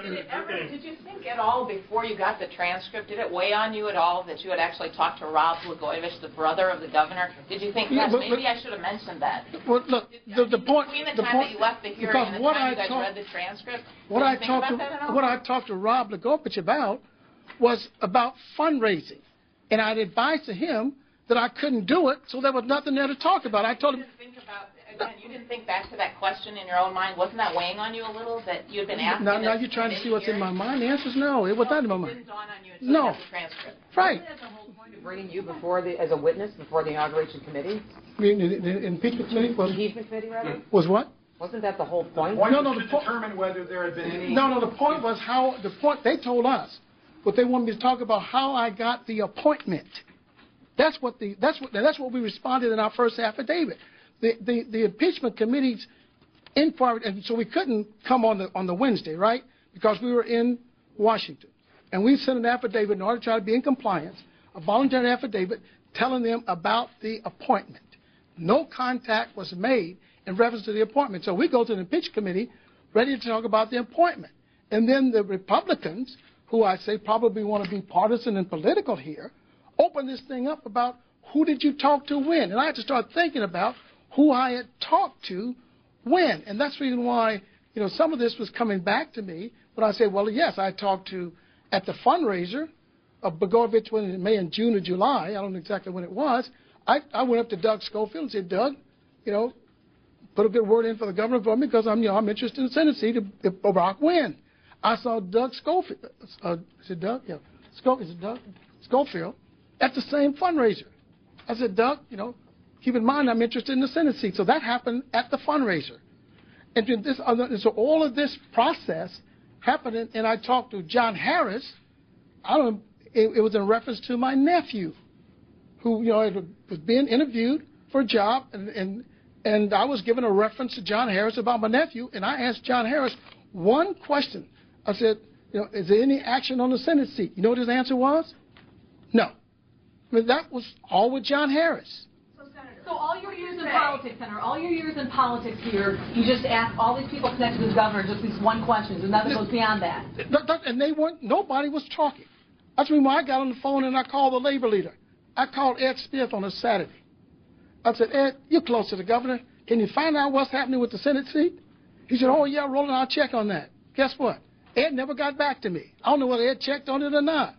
Did you think at all before you got the transcript, did it weigh on you at all that you had actually talked to Rob Blagojevich, the brother of the governor? Did you think, gosh, maybe I should have mentioned that? Well, look, the point... Between the time that you left the hearing and the time you guys read the transcript, what I talked to Rob Blagojevich about was about fundraising. And I'd advised to him that I couldn't do it, so there was nothing there to talk about. I told him... You didn't think back to that question in your own mind? Wasn't that weighing on you a little, that you had been asking? Now you're trying to see what's in my mind. The answer is no. It was not in my mind. It didn't dawn on you until you got the transcript. Right. Wasn't that the whole point of bringing you as a witness before the inauguration committee? The impeachment committee? Impeachment committee, rather? Was what? Wasn't that the whole point? To determine whether there had been any... No, the point was they told us, but they wanted me to talk about how I got the appointment. That's what we responded in our first affidavit. The impeachment committee's inquiry, and so we couldn't come on the Wednesday, right? Because we were in Washington. And we sent an affidavit in order to try to be in compliance, a voluntary affidavit telling them about the appointment. No contact was made in reference to the appointment. So we go to the impeachment committee ready to talk about the appointment. And then the Republicans, who I say probably want to be partisan and political here, open this thing up about who did you talk to when. And I had to start thinking about who I had talked to when. And that's the reason why, some of this was coming back to me. But I said, well, yes, I talked to, at the fundraiser of Blagojevich in May and June or July, I don't know exactly when it was, I went up to Doug Schofield and said, Doug, put a good word in for the governor for me because I'm interested in the Senate seat if Barack win. I saw Doug Schofield, is it Doug? Yeah. Is it Doug? Schofield at the same fundraiser. I said, Doug, keep in mind, I'm interested in the Senate seat. So that happened at the fundraiser. And so all of this process happened, and I talked to John Harris. It was in reference to my nephew, who, was being interviewed for a job, and I was given a reference to John Harris about my nephew, and I asked John Harris one question. I said, is there any action on the Senate seat? You know what his answer was? No. I mean, that was all with John Harris. So all your years in politics, Senator, all your years in politics here, you just asked all these people connected to the governor just these one question, and nothing goes beyond that. And nobody was talking. That's when I got on the phone and I called the labor leader. I called Ed Smith on a Saturday. I said, Ed, you're close to the governor. Can you find out what's happening with the Senate seat? He said, oh, yeah, Roland, I'll check on that. Guess what? Ed never got back to me. I don't know whether Ed checked on it or not.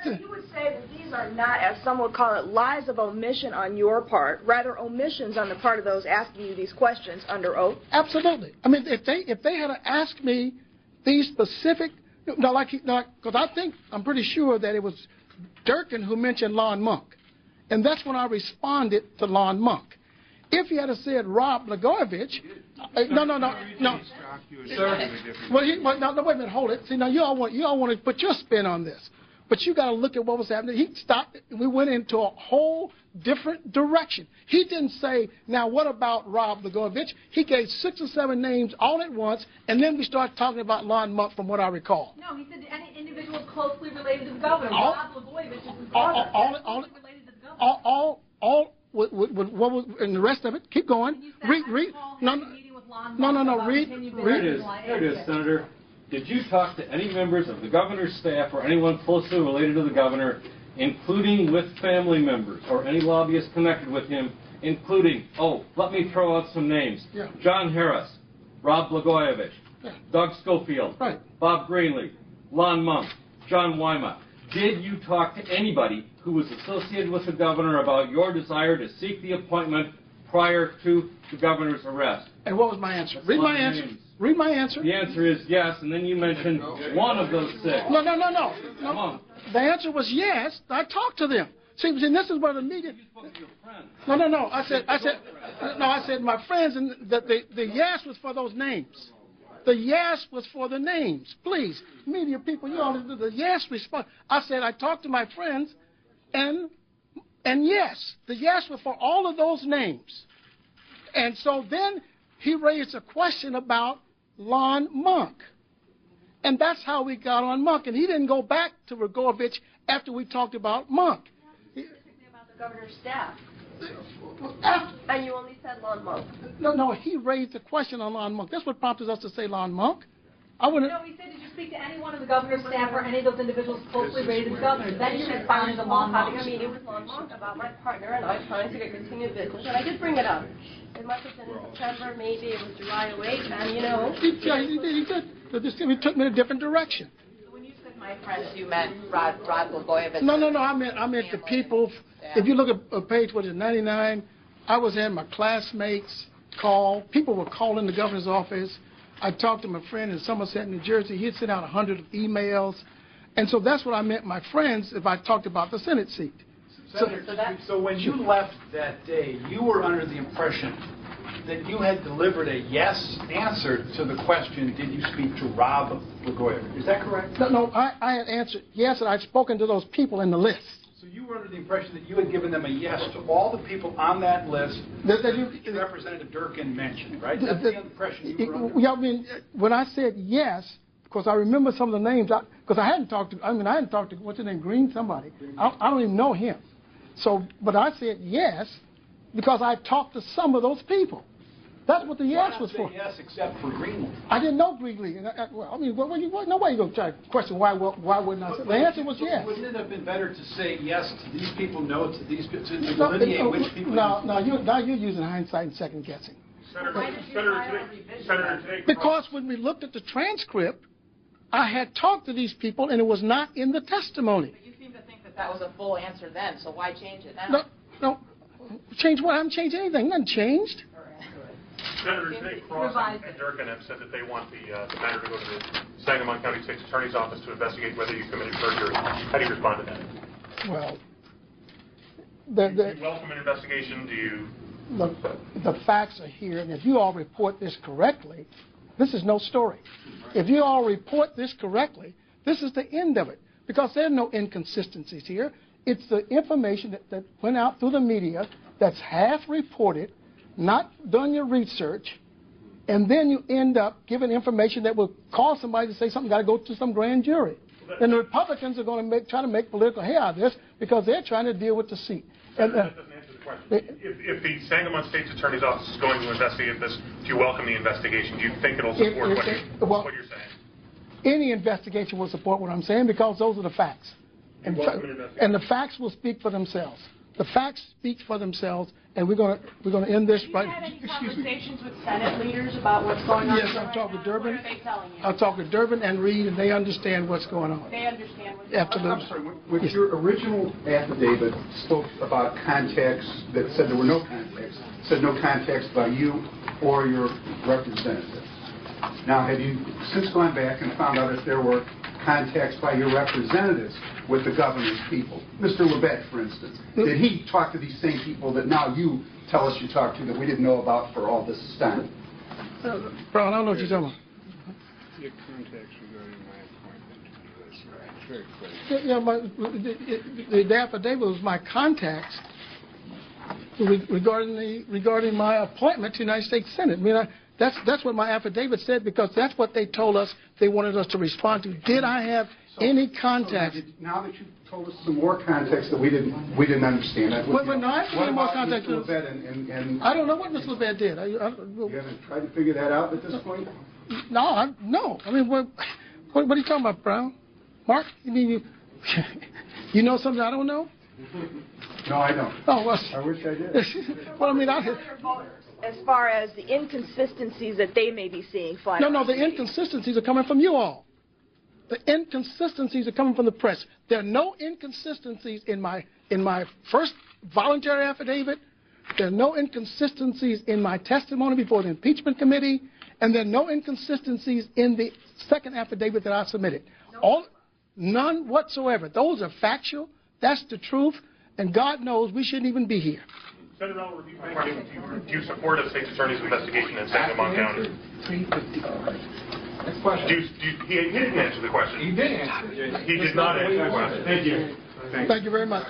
You would say that these are not, as some would call it, lies of omission on your part, rather omissions on the part of those asking you these questions under oath? Absolutely. I mean, if they had asked me these specific, because I'm pretty sure that it was Durkin who mentioned Lon Monk, and that's when I responded to Lon Monk. If he had said Rob Blagojevich, no. Well, wait a minute, hold it. See, now you all want to put your spin on this. But you got to look at what was happening. He stopped it, and we went into a whole different direction. He didn't say, now what about Rob Blagojevich? He gave 6 or 7 names all at once, and then we started talking about Lon Monk from what I recall. No, he said any individual closely related to the governor. Rob Blagojevich is his brother. Closely related to the governor. And the rest of it, keep going. Read. No. Read. There it is, Senator. Did you talk to any members of the governor's staff or anyone closely related to the governor, including with family members or any lobbyists connected with him, including, let me throw out some names. Yeah. John Harris, Rob Blagojevich, Doug Schofield, right. Bob Greenlee, Lon Monk, John Wyma. Did you talk to anybody who was associated with the governor about your desire to seek the appointment prior to the governor's arrest? And what was my answer? Read my answer. Read my answer. The answer is yes, and then you mentioned one of those 6. No. Come on. The answer was yes. I talked to them. See, this is where the media. You spoke to your friends. No. I said my friends, and that the yes was for those names. The yes was for the names. Please, media people, you all do the yes response. I said I talked to my friends, and yes, the yes was for all of those names. And so then he raised a question about Lon Monk. And that's how we got on Monk. And he didn't go back to Blagojevich after we talked about Monk. Specifically about the governor's staff. And you only said Lon Monk. No, he raised a question on Lon Monk. That's what prompted us to say Lon Monk. I wouldn't. No, he said, did you speak to any one of the governor's staff or any of those individuals closely related to the governor? Then you should find the long having a meeting with Longmont about my partner and I trying to get continued business, and I did bring it up. It must have been in September, maybe it was July 08, and you know. He did. He took me in a different direction. So when you said my friends, you meant Rod Blagojevich? No. I meant the people. Yeah. If you look at page 99, I was in my classmates call. People were calling the governor's office. I talked to my friend in Somerset, New Jersey. He had sent out 100 emails. And so that's what I meant, my friends, if I talked about the Senate seat. So when you left that day, you were under the impression that you had delivered a yes answer to the question, did you speak to Rob Blagojevich? Is that correct? No, I had answered yes, and I'd spoken to those people in the list. So you were under the impression that you had given them a yes to all the people on that list that Representative Durkin mentioned, right? That's the impression you were under? Yeah, I mean, when I said yes, because I remember some of the names, because I hadn't talked to, what's his name, Green, somebody. I don't even know him. So, but I said yes because I talked to some of those people. That's what the yes was for. Yes, except for Greenlee. I didn't know Greenlee. Nobody going to try to question why wouldn't I say? The answer was yes. Wouldn't it have been better to say yes to these people, no to these people, to delineate which people? Now you're using hindsight and second guessing. Senator, today. Because when we looked at the transcript, I had talked to these people and it was not in the testimony. But you seem to think that was a full answer then, so why change it now? No. Change what? I haven't changed anything. Nothing changed. Senator, today Cross and Durkin have said that they want the matter to go to the Sangamon County State's Attorney's Office to investigate whether you committed perjury. How do you respond to that? Well, do you welcome an investigation? Do you? The facts are here, and if you all report this correctly, this is no story. If you all report this correctly, this is the end of it, because there are no inconsistencies here. It's the information that went out through the media that's half reported, not done your research, and then you end up giving information that will cause somebody to say something got to go to some grand jury. And the Republicans are going to try to make political hay out of this because they're trying to deal with the seat. That doesn't answer the question. If the Sangamon State's Attorney's Office is going to investigate this, do you welcome the investigation? Do you think it'll support what you're saying? Any investigation will support what I'm saying because those are the facts. And the facts will speak for themselves. The facts speak for themselves, and we're going to end this right. Have you had any conversations with Senate leaders about what's going on? Yes, I've talked with Durbin. What are they telling you? I've talked with Durbin and Reed, and they understand what's going on. They understand what's going on. Absolutely. I'm sorry. When your original affidavit spoke about contacts that said there were no contacts, said no contacts by you or your representative. Now, have you since gone back and found out if there were contacts by your representatives with the governor's people? Mr. Labette, for instance, did he talk to these same people that now you tell us you talked to that we didn't know about for all this time? Brown, I don't know what you're talking about. Your contacts regarding my appointment. That's right. The affidavit was my contacts regarding my appointment to the United States Senate. I mean, that's what my affidavit said because that's what they told us they wanted us to respond to. Did I have any contacts? So now that you've told us some more contacts that we didn't understand. I more contacts. I don't know what Mr. Labette did. You haven't tried to figure that out at this point? No. I mean, what are you talking about, Brown? Mark? You mean you know something I don't know? No, I don't. Oh, well, I wish I did. Well, I mean, as far as the inconsistencies that they may be seeing flying. No, the inconsistencies are coming from you all. The inconsistencies are coming from the press. There are no inconsistencies in my first voluntary affidavit. There are no inconsistencies in my testimony before the impeachment committee, and there are no inconsistencies in the second affidavit that I submitted. None whatsoever. Those are factual. That's the truth, and God knows we shouldn't even be here. Senator, I'll repeat my question. Do you support a state's attorney's investigation in Sangamon County? 355. Next question. He didn't answer the question. He did answer. He did not answer the question. Thank you. Thank you very much.